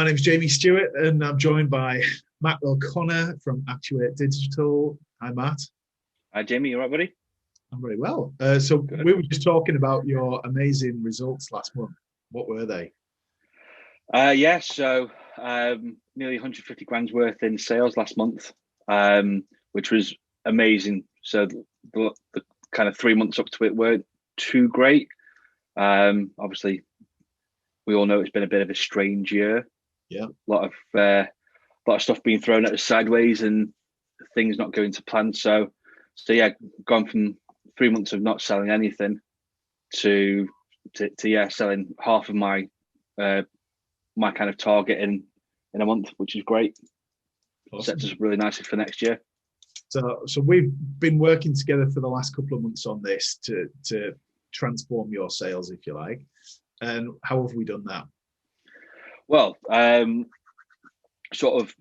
My name's Jamie Stewart, and I'm joined by Matt O'Connor from Actuate Digital. Hi, Matt. Hi, Jamie. You all right, buddy? I'm very well. So Good. we were just talking about your amazing results last month. What were they? Yeah, so nearly 150 grand's worth in sales last month, which was amazing. So the kind of 3 months up to it weren't too great. Obviously, we all know it's been a bit of a strange year. A Yeah. lot of stuff being thrown at us sideways and things not going to plan. So yeah, gone from 3 months of not selling anything to yeah selling half of uh, my kind of target in a month, which is great. Sets Awesome. us up really nicely for next year. So we've been working together for the last couple of months on this to transform your sales, if you like. And how have we done that? Well, sort of,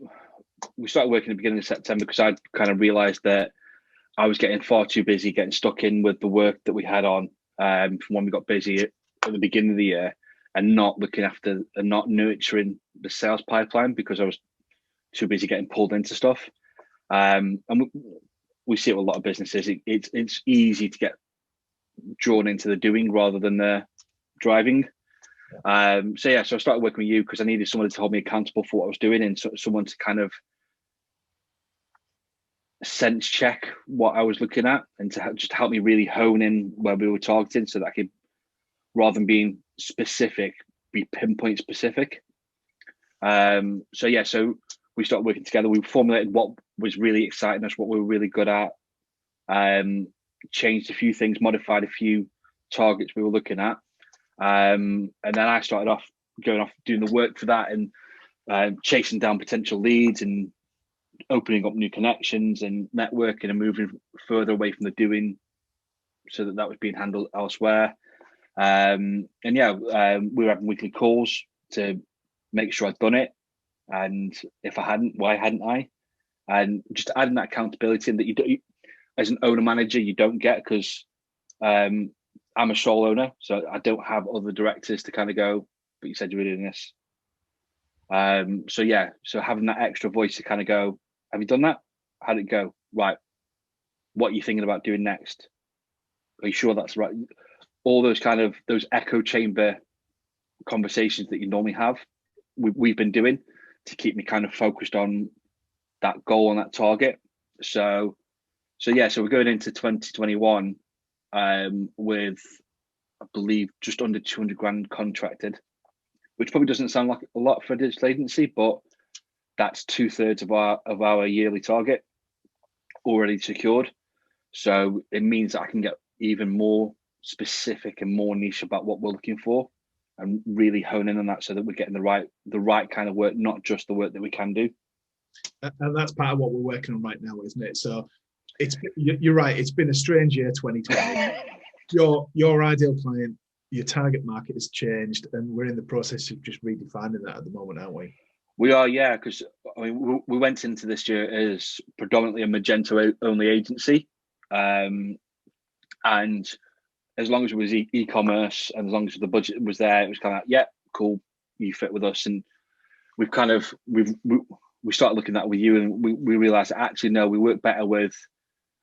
we started working at the beginning of September because I kind of realised that I was getting far too busy, getting stuck in with the work that we had on from when we got busy at the beginning of the year, and not looking after and not nurturing the sales pipeline because I was too busy getting pulled into stuff. And we see it with a lot of businesses. It's easy to get drawn into the doing rather than the driving. So I started working with you because I needed someone to hold me accountable for what I was doing and someone to kind of sense check what I was looking at and to just help me really hone in where we were targeting so that I could, rather than being specific, be pinpoint specific. So we started working together. We formulated what was really exciting us, what we were really good at, um, changed a few things, modified a few targets we were looking at. And then I started off going off doing the work for that and chasing down potential leads and opening up new connections and networking and moving further away from the doing so that was being handled elsewhere. We were having weekly calls to make sure I'd done it. And if I hadn't, why hadn't I? And just adding that accountability and that as an owner manager, you don't get because I'm a sole owner, so I don't have other directors to kind of go, but you said you were doing this. So having that extra voice to kind of go, have you done that? How'd it go? Right. What are you thinking about doing next? Are you sure that's right? All those kind of those echo chamber conversations that you normally have, we've been doing to keep me kind of focused on that goal and that target. So we're going into 2021 with, I believe, just under 200 grand contracted, which probably doesn't sound like a lot for a digital agency, but that's 2/3 of our yearly target already secured. So it means that I can get even more specific and more niche about what we're looking for and really hone in on that so that we're getting the right kind of work, not just the work that we can do. And that's part of what we're working on right now, isn't it? So you're right. It's been a strange year, 2020. Your ideal client, your target market has changed, and we're in the process of just redefining that at the moment, aren't we? We are, yeah, because I mean, we went into this year as predominantly a Magento only agency, and as long as it was e-commerce and as long as the budget was there, it was kind of like, yeah, cool, you fit with us. And we've kind of we started looking at that with you, and we realized that actually no, we work better with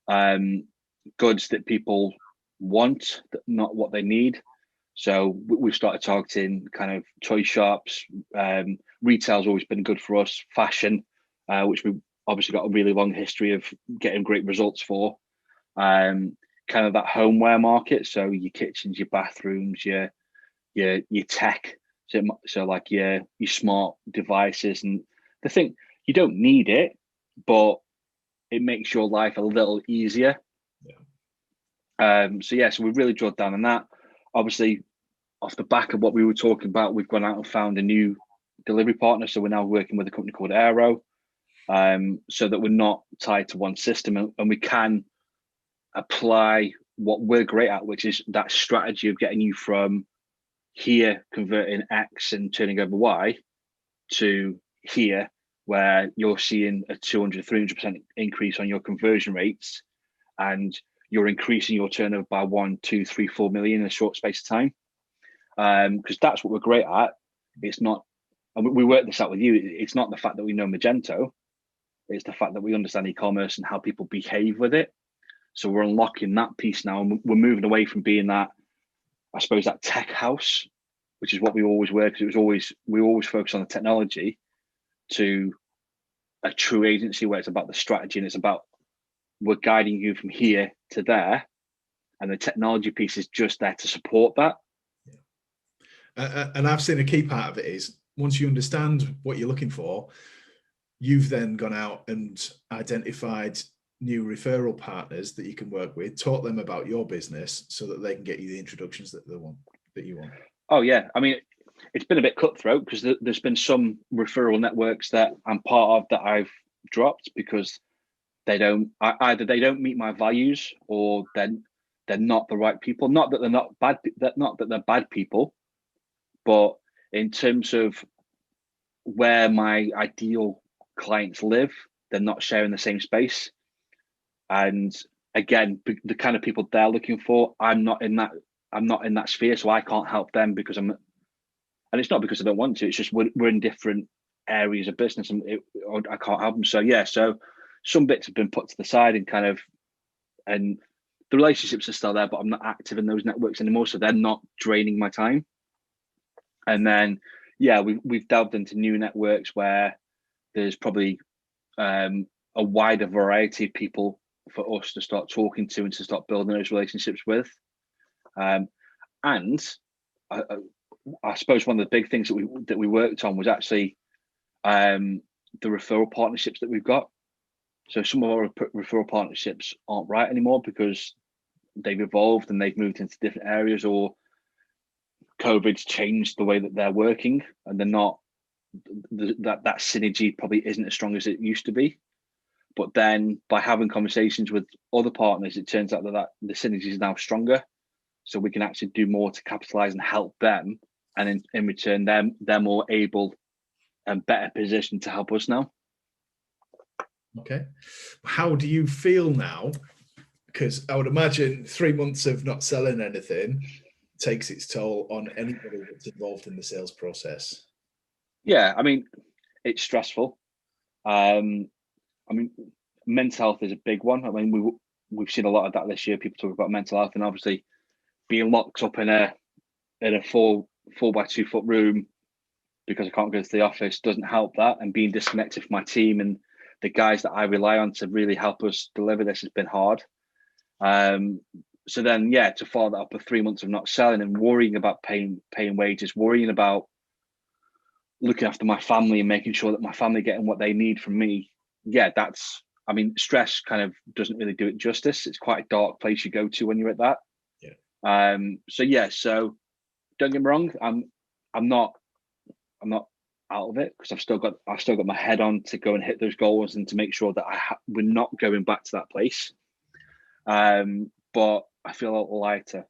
um, goods that people want, not what they need. So we've started targeting kind of toy shops. Retail's always been good for us. Fashion, which we've obviously got a really long history of getting great results for. Kind of that homeware market. So your kitchens, your bathrooms, your tech. So like your smart devices and the thing you don't need it, but it makes your life a little easier. So we've really drilled down on that. Obviously, off the back of what we were talking about, we've gone out and found a new delivery partner. So we're now working with a company called Aero, so that we're not tied to one system and we can apply what we're great at, which is that strategy of getting you from here, converting X and turning over Y to here, where you're seeing a 200, 300% increase on your conversion rates and you're increasing your turnover by 1, 2, 3, 4 million in a short space of time. Because that's what we're great at. It's not and we worked this out with you. It's not the fact that we know Magento; it's the fact that we understand e-commerce and how people behave with it. So we're unlocking that piece now, and we're moving away from being that, I suppose, that tech house, which is what we always were, because we always focus on the technology, to a true agency where it's about the strategy and it's about, we're guiding you from here to there, and the technology piece is just there to support that. And I've seen a key part of it is, once you understand what you're looking for, you've then gone out and identified new referral partners that you can work with, taught them about your business so that they can get you the introductions that you want. Oh yeah, I mean, it's been a bit cutthroat because there's been some referral networks that I'm part of that I've dropped because either they don't meet my values, or then they're not the right people. Not that they're not bad, not that they're bad people, but in terms of where my ideal clients live, they're not sharing the same space. And again, the kind of people they're looking for, I'm not in that sphere, so I can't help them because and it's not because I don't want to. It's just we're in different areas of business, and I can't help them. So yeah, so some bits have been put to the side, and the relationships are still there, but I'm not active in those networks anymore, so they're not draining my time. And then yeah, we've delved into new networks where there's probably a wider variety of people for us to start talking to and to start building those relationships with. And I suppose one of the big things that we worked on was actually the referral partnerships that we've got. So some of our referral partnerships aren't right anymore because they've evolved and they've moved into different areas, or COVID's changed the way that they're working, and they're not, that synergy probably isn't as strong as it used to be. But then by having conversations with other partners, it turns out that the synergy is now stronger. So we can actually do more to capitalize and help them. And in return, they're more able and better positioned to help us now. Okay. How do you feel now? Because I would imagine 3 months of not selling anything takes its toll on anybody that's involved in the sales process. Yeah, I mean, it's stressful. I mean, mental health is a big one. I mean, we've seen a lot of that this year. People talk about mental health, and obviously being locked up in a 4 by 2 foot room because I can't go to the office doesn't help that. And being disconnected from my team and the guys that I rely on to really help us deliver this has been hard. So then, yeah, to follow that up with 3 months of not selling and worrying about paying wages, worrying about looking after my family and making sure that my family are getting what they need from me. Yeah, I mean, stress kind of doesn't really do it justice. It's quite a dark place you go to when you're at that. Yeah. So don't get me wrong. I'm not out of it because I've still got my head on to go and hit those goals and to make sure that we're not going back to that place. But I feel a little lighter.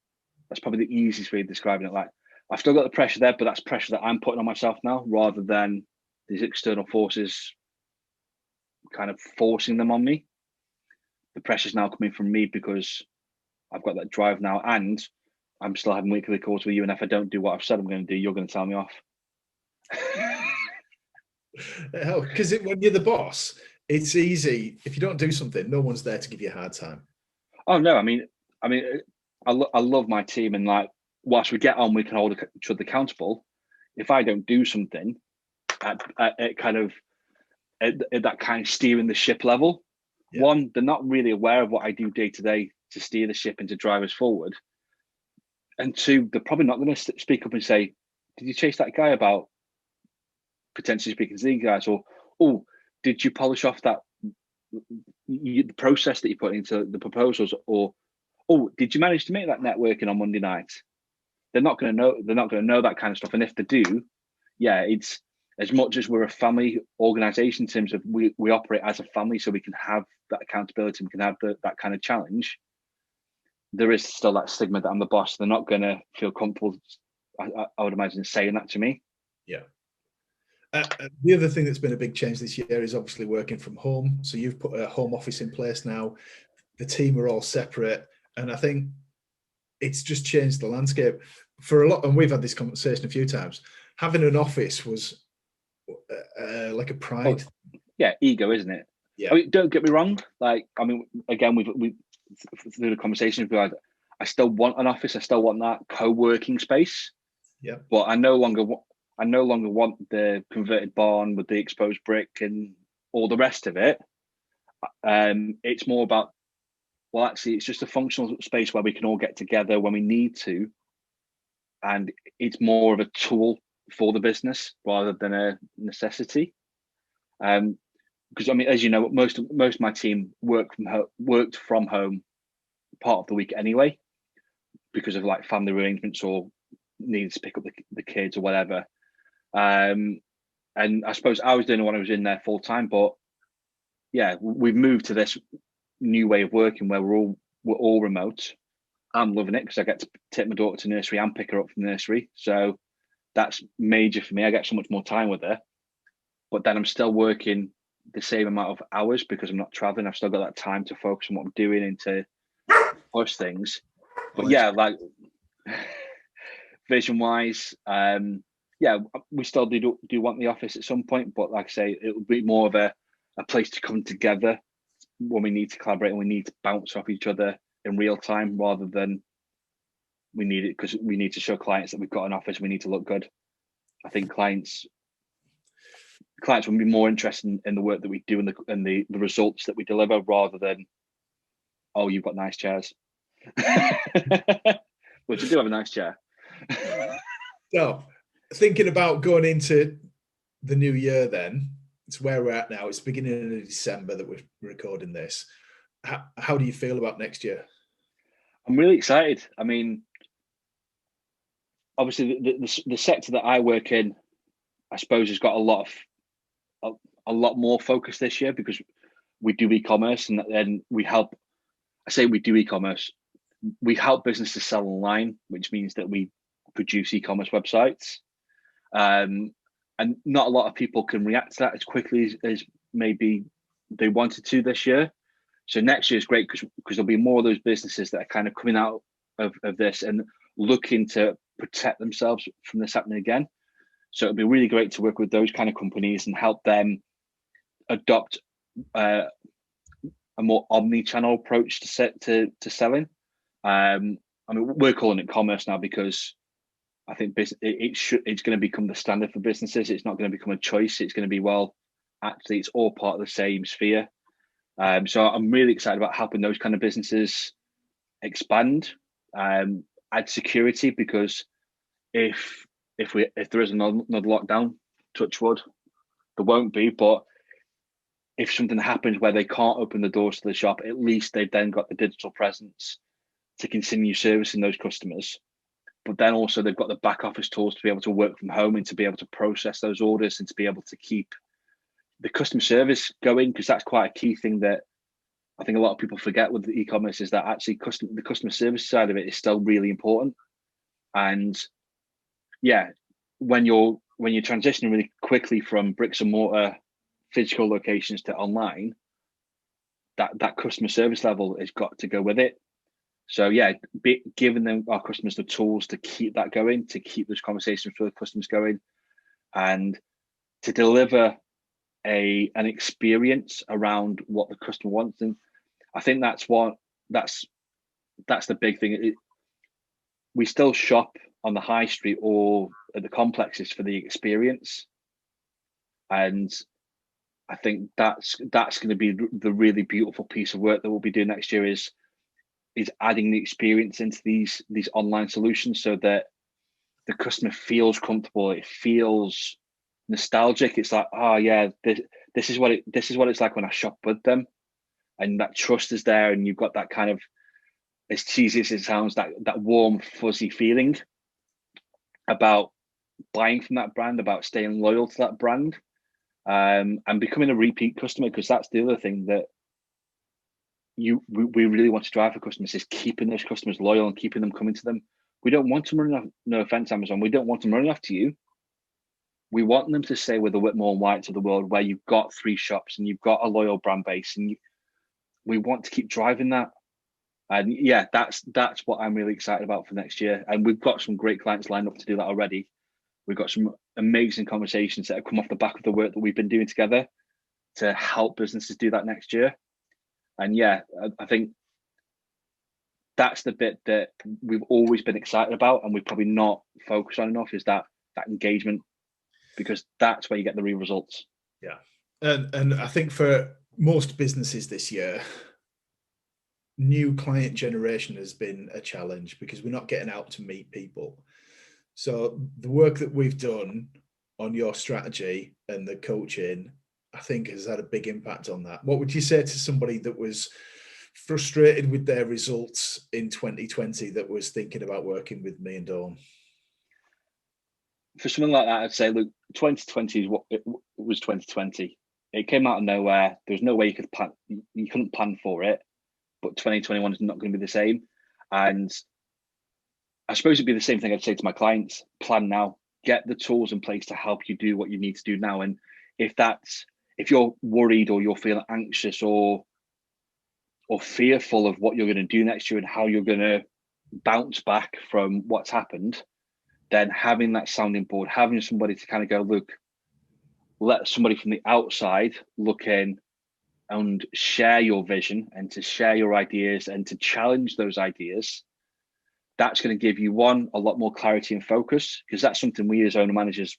That's probably the easiest way of describing it. Like, I've still got the pressure there, but that's pressure that I'm putting on myself now, rather than these external forces kind of forcing them on me. The pressure's now coming from me because I've got that drive now, and I'm still having weekly calls with you. And if I don't do what I've said I'm going to do, you're going to tell me off. Because when you're the boss, it's easy. If you don't do something, no one's there to give you a hard time. Oh no, I mean, I love my team, and like, whilst we get on, we can hold each other accountable. If I don't do something at that kind of steering the ship level, yeah. One, they're not really aware of what I do day to day to steer the ship and to drive us forward. And two, they're probably not going to speak up and say, "Did you chase that guy about potentially speaking to these guys?" Or, "Oh, did you polish off the process that you put into the proposals?" Or, "Oh, did you manage to make that networking on Monday night?" They're not going to know. They're not going to know that kind of stuff. And if they do, yeah, it's as much as we're a family organization in terms of we operate as a family, so we can have that accountability, we can have that kind of challenge. There is still that stigma that I'm the boss. They're not going to feel comfortable, I would imagine, saying that to me. Yeah. The other thing that's been a big change this year is obviously working from home. So you've put a home office in place now. The team are all separate. And I think it's just changed the landscape for a lot. And we've had this conversation a few times. Having an office was like a Oh, pride. yeah, ego, isn't it? Yeah. I mean, don't get me wrong. Like, I mean, again, we through the conversations we had, I still want an office. I still want that co-working space, Yeah. but I no longer want the converted barn with the exposed brick and all the rest of it. It's more about, well, actually, it's just a functional space where we can all get together when we need to, and it's more of a tool for the business rather than a necessity. Because I mean, as you know, most of my team worked from home part of the week anyway, because of like family arrangements or needing to pick up the kids or whatever. And I suppose I was doing it when I was in there full time, but yeah, we've moved to this new way of working where we're all remote. I'm loving it because I get to take my daughter to nursery and pick her up from nursery. So that's major for me. I get so much more time with her, but then I'm still working the same amount of hours because I'm not traveling. I've still got that time to focus on what I'm doing and to push things. But yeah, like vision wise, yeah, we still do want the office at some point, but like I say, it would be more of a place to come together when we need to collaborate and we need to bounce off each other in real time rather than we need it because we need to show clients that we've got an office, we need to look good. I think clients will be more interested in the work that we do and the results that we deliver rather than, oh, you've got nice chairs. But you do have a nice chair. So, thinking about going into the new year, then it's where we're at now. It's beginning of December that we're recording this. How do you feel about next year? I'm really excited. I mean, obviously, the sector that I work in, I suppose, has got a lot more focus this year because we do e-commerce and then we help. I say we do e-commerce. We help businesses sell online, which means that we produce e-commerce websites. And not a lot of people can react to that as quickly as maybe they wanted to this year. So next year is great because there'll be more of those businesses that are kind of coming out of this and looking to protect themselves from this happening again. So it'll be really great to work with those kind of companies and help them adopt a more omni-channel approach to selling. I mean, we're calling it commerce now because I think it's going to become the standard for businesses. It's not going to become a choice. It's going to be, well, actually, it's all part of the same sphere. So I'm really excited about helping those kind of businesses expand, add security because if there is another lockdown, touch wood, there won't be. But if something happens where they can't open the doors to the shop, at least they've then got the digital presence to continue servicing those customers. But then also they've got the back office tools to be able to work from home and to be able to process those orders and to be able to keep the customer service going, because that's quite a key thing that I think a lot of people forget with the e-commerce is that actually the customer service side of it is still really important. And yeah, when you're transitioning really quickly from bricks and mortar physical locations to online, that customer service level has got to go with it. So yeah, giving our customers the tools to keep that going, to keep those conversations with the customers going, and to deliver an experience around what the customer wants. And I think that's the big thing. We still shop on the high street or at the complexes for the experience, and I think that's going to be the really beautiful piece of work that we'll be doing next year is adding the experience into these online solutions so that the customer feels comfortable, it feels nostalgic. It's like, oh yeah, this is what it's like when I shop with them, and that trust is there, and you've got that kind of, as cheesy as it sounds, that warm fuzzy feeling about buying from that brand, about staying loyal to that brand, and becoming a repeat customer, because that's the other thing that we really want to drive for customers is keeping those customers loyal and keeping them coming to them. We don't want them running off, no offense, Amazon, we don't want them running off to you. We want them to stay with the Whitmore and Whites of the world, where you've got 3 shops and you've got a loyal brand base, and we want to keep driving that. And yeah, that's what I'm really excited about for next year. And we've got some great clients lined up to do that already. We've got some amazing conversations that have come off the back of the work that we've been doing together to help businesses do that next year. And yeah, I think that's the bit that we've always been excited about, and we've probably not focused on enough, is that engagement, because that's where you get the real results. Yeah. And I think for most businesses this year, new client generation has been a challenge because we're not getting out to meet people. So the work that we've done on your strategy and the coaching, I think, has had a big impact on that. What would you say to somebody that was frustrated with their results in 2020 that was thinking about working with me and Dawn? For something like that, I'd say, look, 2020 is what it was. 2020, it came out of nowhere. There was no way you could plan. You couldn't plan for it. But 2021 is not going to be the same. And I suppose it'd be the same thing I'd say to my clients: plan now, get the tools in place to help you do what you need to do now. And if you're worried or you're feeling anxious or fearful of what you're going to do next year and how you're going to bounce back from what's happened, then having that sounding board, having somebody to kind of go, look, let somebody from the outside look in and share your vision and to share your ideas and to challenge those ideas, that's going to give you, one, a lot more clarity and focus, because that's something we as owner managers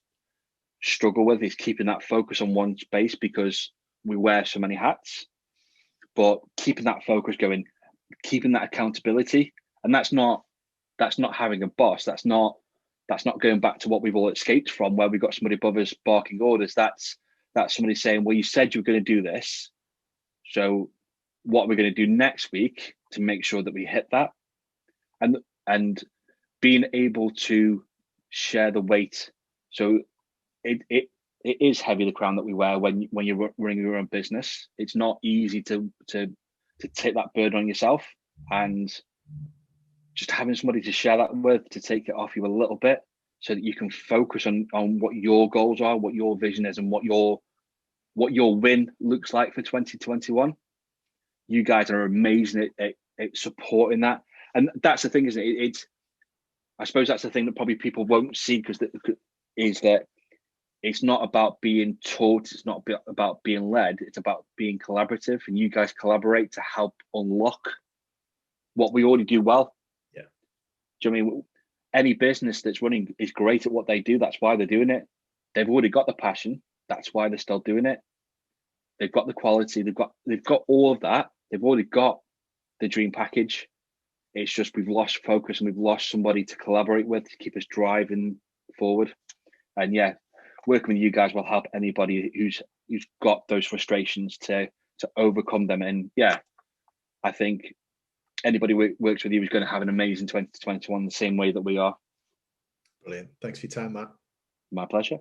struggle with, is keeping that focus on one space because we wear so many hats. But keeping that focus going, keeping that accountability, and that's not having a boss. That's not going back to what we've all escaped from, where we've got somebody above us barking orders. That's somebody saying, well, you said you were going to do this, so what are we going to do next week to make sure that we hit that? And being able to share the weight. So it is heavy, the crown that we wear when you're running your own business. It's not easy to take that burden on yourself, and just having somebody to share that with, to take it off you a little bit, so that you can focus on what your goals are, what your vision is, and what your win looks like for 2021. You guys are amazing at supporting that. And that's the thing, isn't it? I suppose that's the thing that probably people won't see, is that it's not about being taught, it's not about being led, it's about being collaborative, and you guys collaborate to help unlock what we already do well. Yeah. Do you know what I mean? Any business that's running is great at what they do. That's why they're doing it. They've already got the passion. That's why they're still doing it. They've got the quality. They've got all of that. They've already got the dream package. It's just we've lost focus and we've lost somebody to collaborate with to keep us driving forward. And yeah, working with you guys will help anybody who's got those frustrations to overcome them. And yeah, I think anybody who works with you is going to have an amazing 2021 the same way that we are. Brilliant. Thanks for your time, Matt. My pleasure.